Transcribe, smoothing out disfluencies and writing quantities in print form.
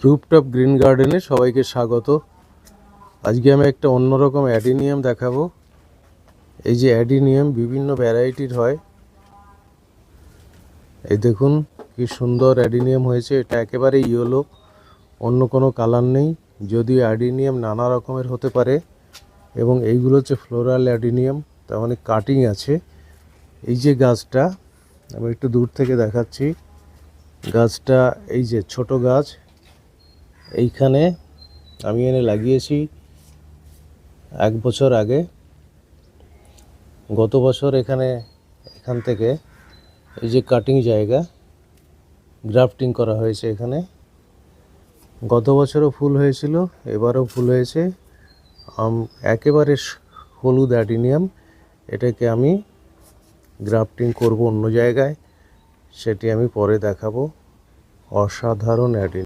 Rooftop green গার্ডেনে সবাইকে স্বাগত। আজকে আমি একটা অন্যরকম অ্যাডিনিয়াম দেখাবো। এই যে অ্যাডিনিয়াম বিভিন্ন ভ্যারাইটির হয়, এই দেখুন কি সুন্দর অ্যাডিনিয়াম হয়েছে। এটা একেবারে ইয়েলো, অন্য কোনো কালার নেই। যদিও অ্যাডিনিয়াম নানা রকমের হতে পারে এবং এইগুলো হচ্ছে ফ্লোরাল অ্যাডিনিয়াম, তার মানে কাটিং আছে। এই যে গাছটা আমি একটু দূর থেকে দেখাচ্ছি, গাছটা এই যে ছোট গাছ, এইখানে আমি এনে লাগিয়েছি 1 বছর আগে। গত বছর এখান থেকে এই যে কাটিং জায়গা, গ্রাফটিং করা হয়েছে এখানে। গত বছরও ফুল হয়েছিল, এবারও ফুল হয়েছে। একেবারে হলুদ অ্যাডিনিয়াম, এটাকে আমি গ্রাফটিং করব অন্য জায়গায়, সেটি আমি পরে দেখাবো। অসাধারণ অ্যাডিনিয়াম।